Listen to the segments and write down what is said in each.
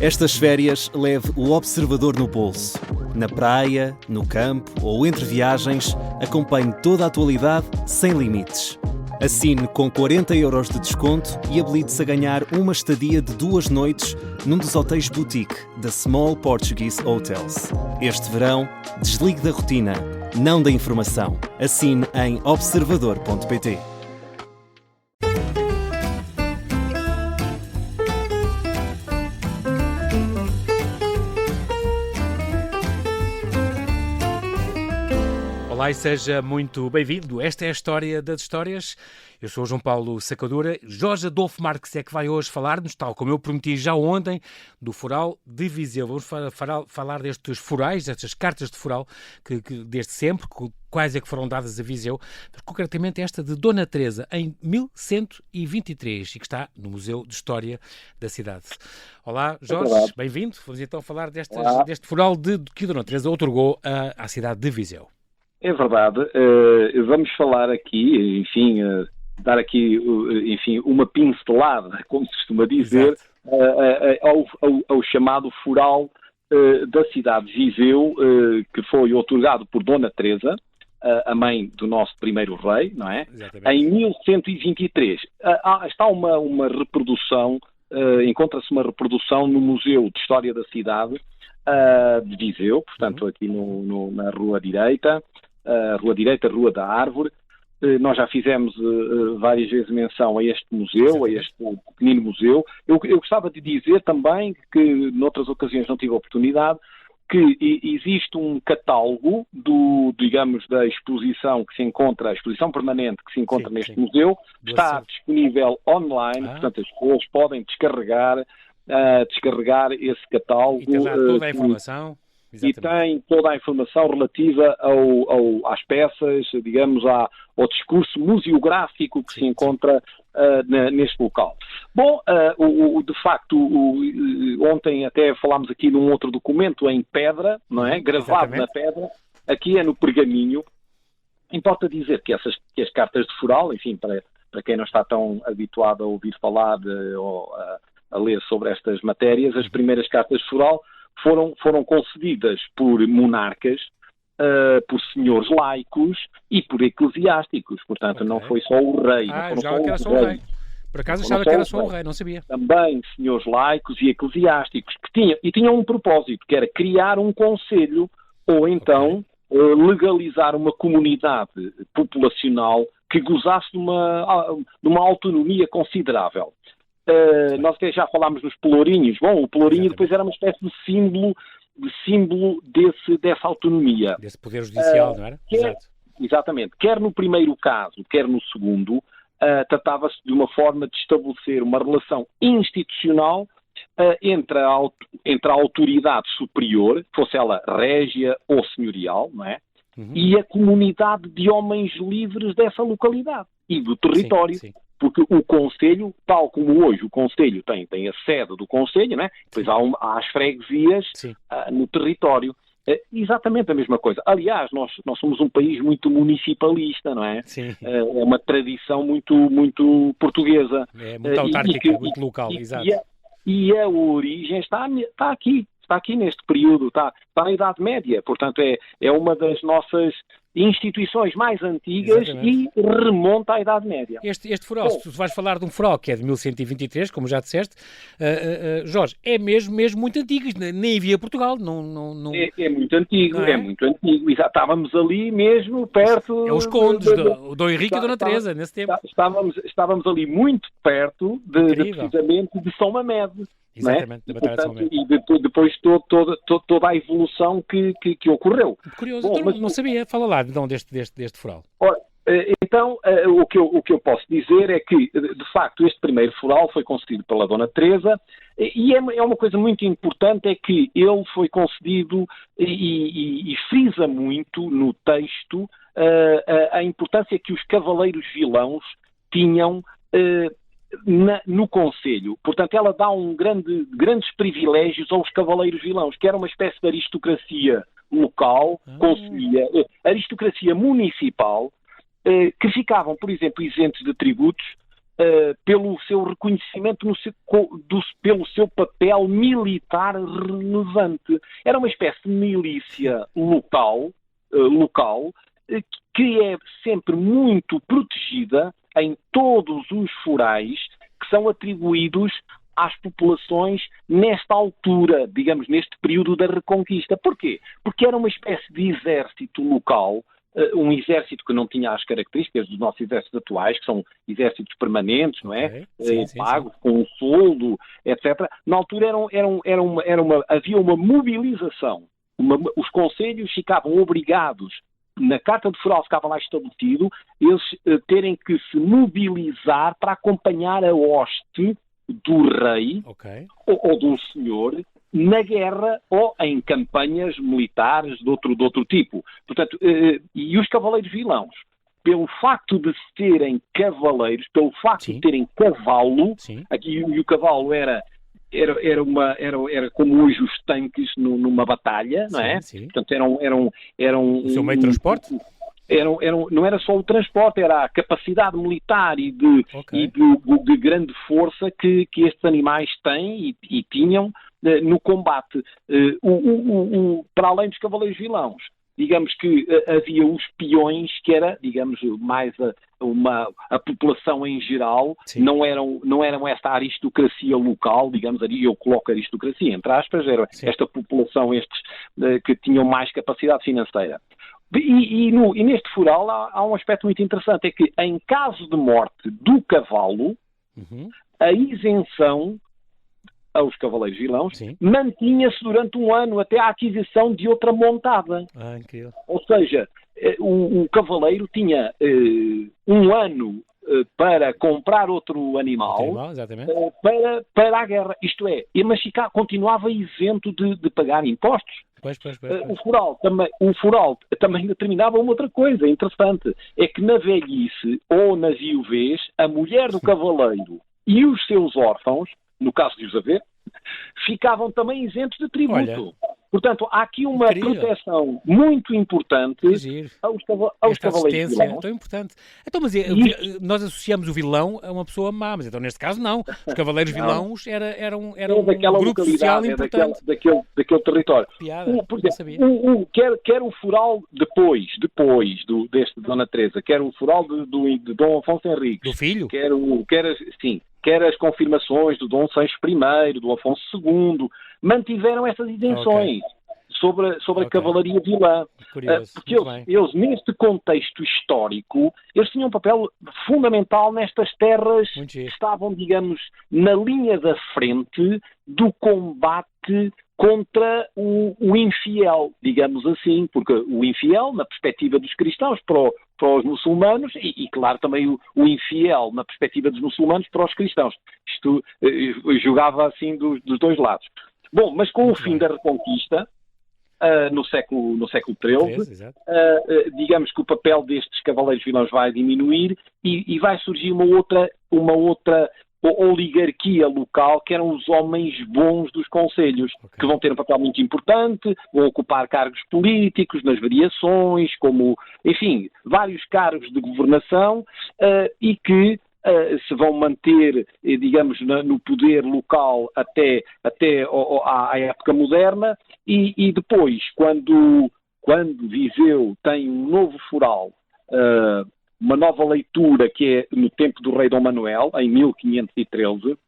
Estas férias leve o observador no bolso. Na praia, no campo ou entre viagens, acompanhe toda a atualidade sem limites. Assine com 40€ de desconto e habilite-se a ganhar uma estadia de 2 noites num dos hotéis boutique da Small Portuguese Hotels. Este verão, desligue da rotina, não da informação. Assine em observador.pt. Olá e seja muito bem-vindo. Esta é a História das Histórias. Eu sou o João Paulo Sacadura. Jorge Adolfo Marques é que vai hoje falar-nos, tal como eu prometi já ontem, do Foral de Viseu. Vamos falar destes forais, destas cartas de foral, que desde sempre, quais é que foram dadas a Viseu, mas concretamente esta de Dona Teresa, em 1123, e que está no Museu de História da cidade. Olá, Jorge, bem-vindo. Vamos então falar deste foral que Dona Teresa outorgou à cidade de Viseu. É verdade. Vamos falar aqui, enfim, dar aqui, enfim, uma pincelada, como se costuma dizer, ao chamado foral da cidade de Viseu, que foi outorgado por Dona Teresa, a mãe do nosso primeiro rei, não é? Exatamente. Em 1123. Está uma reprodução, encontra-se uma reprodução no Museu de História da Cidade de Viseu, portanto aqui na Rua Direita, Rua da Árvore. Nós já fizemos várias vezes menção a este museu, a este pequenino museu. Eu gostava de dizer também que, noutras ocasiões não tive a oportunidade, que existe um catálogo da exposição que se encontra, a exposição permanente que se encontra neste museu, está disponível online, portanto as pessoas podem descarregar esse catálogo. E tem lá toda a informação. Exatamente. E tem toda a informação relativa às peças, digamos, ao discurso museográfico que se encontra neste local. Bom, de facto, ontem até falámos aqui num outro documento em pedra, não é? Gravado na pedra, aqui é no pergaminho. Importa dizer que as cartas de foral, enfim, para quem não está tão habituado a ouvir falar ou a ler sobre estas matérias, as primeiras cartas de foral foram concedidas por monarcas, por senhores laicos e por eclesiásticos. Portanto, não foi só o rei. Já que era só o rei. Por acaso achava que era só o rei, não sabia. Também senhores laicos e eclesiásticos que tinham um propósito, que era criar um conselho ou então legalizar uma comunidade populacional que gozasse de uma autonomia considerável. Nós até já falámos nos pelourinhos. Bom, o pelourinho depois era uma espécie de símbolo dessa autonomia. Desse poder judicial, não era? Exatamente. Quer no primeiro caso, quer no segundo, tratava-se de uma forma de estabelecer uma relação institucional entre a autoridade superior, fosse ela régia ou senhorial, não é? E a comunidade de homens livres dessa localidade e do território. Sim. Porque o Conselho, tal como hoje o Conselho tem a sede do Conselho, né? Depois há as freguesias no território. Exatamente a mesma coisa. Aliás, nós somos um país muito municipalista, não é? Sim. É uma tradição muito portuguesa. É muito autárquica, muito local, exato. E a origem está aqui neste período, está na Idade Média. Portanto, é uma das nossas instituições mais antigas. Exatamente. E remonta à Idade Média. Este foral, tu vais falar de um foral que é de 1123, como já disseste, Jorge, é mesmo muito antigo, nem havia Portugal. Não... É muito antigo, é muito antigo. Estávamos ali mesmo perto... É os condes, do Dom Henrique e Dona Teresa, nesse tempo. Estávamos ali muito perto, precisamente, de São Mamede. Exatamente, da Batalha de São Mamede. E depois toda a evolução que ocorreu. Curioso, então não sabia. Fala lá, então, deste foral. Ora, então, o que eu posso dizer é que, de facto, este primeiro foral foi concedido pela Dona Teresa e é uma coisa muito importante, é que ele foi concedido e frisa muito no texto a importância que os cavaleiros vilãos tinham no Conselho. Portanto, ela dá grandes privilégios aos cavaleiros vilãos, que era uma espécie de aristocracia local, aristocracia municipal, que ficavam, por exemplo, isentos de tributos, pelo seu reconhecimento pelo seu papel militar relevante. Era uma espécie de milícia local, que é sempre muito protegida em todos os forais que são atribuídos às populações nesta altura, digamos, neste período da Reconquista. Porquê? Porque era uma espécie de exército local, um exército que não tinha as características dos nossos exércitos atuais, que são exércitos permanentes, não é? Pagos, com um soldo, etc. Na altura havia uma mobilização. Os conselhos ficavam obrigados, na Carta de Foral ficava lá estabelecido, eles terem que se mobilizar para acompanhar a hoste do rei ou do senhor na guerra ou em campanhas militares de outro tipo. Portanto, e os cavaleiros vilãos, pelo facto de serem cavaleiros, pelo facto de terem cavalo, aqui e o cavalo era como hoje os tanques numa batalha, não é? Portanto, eram o seu meio de transporte? Não era só o transporte, era a capacidade militar e de grande força que estes animais têm e tinham no combate. Para além dos cavaleiros vilãos, digamos que havia os peões, que era, digamos, mais a população em geral, não eram esta aristocracia local, digamos ali, eu coloco aristocracia, entre aspas, era esta população, estes que tinham mais capacidade financeira. E neste fural há um aspecto muito interessante, é que em caso de morte do cavalo, a isenção aos cavaleiros vilãos mantinha-se durante um ano até a aquisição de outra montada. Incrível. Ou seja, o cavaleiro tinha um ano para comprar outro animal para a guerra. Isto é, mas continuava isento de pagar impostos. Pois. O fural também determinava uma outra coisa interessante, é que na velhice ou na viuvez, a mulher do cavaleiro e os seus órfãos, no caso de os haver, ficavam também isentos de tributo. Portanto, há aqui uma proteção muito importante aos cavaleiros vilãos. É tão importante. Então, mas nós associamos o vilão a uma pessoa má, mas então neste caso não. Os cavaleiros vilãos eram um grupo social importante. Daquele território. Quer o fural depois deste de Dona Teresa, quer o fural de Dom Afonso Henriques. Do filho? Quer as confirmações do Dom Sancho I, do Afonso II, mantiveram essas isenções sobre a cavalaria vilã. Curioso. Porque eles, neste contexto histórico, eles tinham um papel fundamental nestas terras que estavam, digamos, na linha da frente do combate contra o infiel, digamos assim, porque o infiel, na perspectiva dos cristãos, para os muçulmanos, e claro, também o infiel, na perspectiva dos muçulmanos, para os cristãos. Isto jogava assim dos dois lados. Bom, mas com o fim da Reconquista, no século XIII, digamos que o papel destes cavaleiros vilãos vai diminuir e vai surgir uma outra oligarquia local, que eram os homens bons dos conselhos, que vão ter um papel muito importante, vão ocupar cargos políticos nas variações, como, enfim, vários cargos de governação, e que se vão manter, digamos, no poder local até à época moderna, e depois, quando Viseu tem um novo fural, uma nova leitura que é no tempo do rei Dom Manuel, em 1513,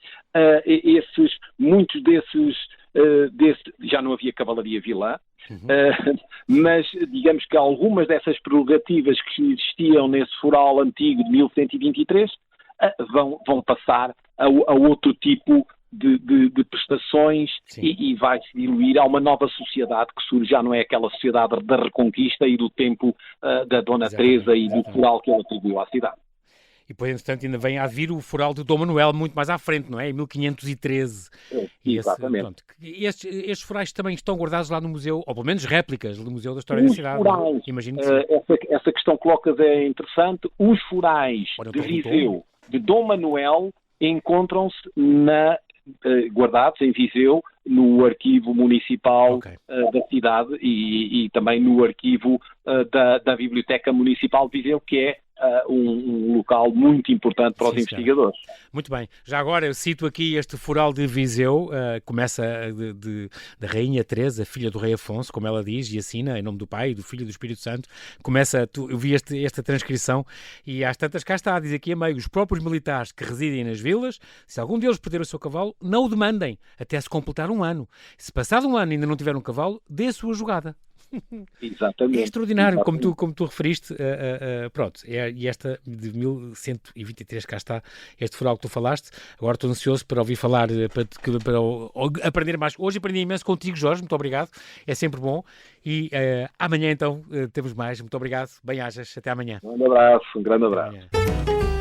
muitos desses já não havia cavalaria vilã, mas digamos que algumas dessas prerrogativas que existiam nesse fural antigo de 1123 vão passar a outro tipo de prestações e vai-se diluir a uma nova sociedade que surge, já não é aquela sociedade da Reconquista e do tempo da Dona Teresa e do fural que ela atribuiu à cidade. E depois, entretanto, ainda vem a vir o fural de Dom Manuel muito mais à frente, não é? Em 1513. Exatamente. Estes furais também estão guardados lá no museu, ou pelo menos réplicas do Museu da História da Cidade. Furais, imagino que sim. Essa questão que colocas é interessante. Os furais de Viseu, de Dom Manuel, encontram-se guardados em Viseu, no arquivo municipal da cidade e também no arquivo da Biblioteca Municipal de Viseu, que é um local muito importante para os investigadores. Muito bem. Já agora eu cito aqui este Foral de Viseu, começa da Rainha Teresa, filha do Rei Afonso, como ela diz, e assina, em nome do Pai, do Filho e do Espírito Santo. Eu vi esta transcrição e às tantas cá está, diz aqui a meio, os próprios militares que residem nas vilas, se algum deles perder o seu cavalo, não o demandem, até se completar um ano. Se passado um ano ainda não tiver um cavalo, dê a sua jogada. Exatamente. É extraordinário, Exatamente. como tu referiste, pronto, e esta de 1123 cá está, este foral que tu falaste. Agora estou ansioso para ouvir falar, para aprender mais. Hoje aprendi imenso contigo, Jorge, muito obrigado, é sempre bom, e amanhã então temos mais. Muito obrigado, bem-ajas, até amanhã. Um grande abraço. Até amanhã.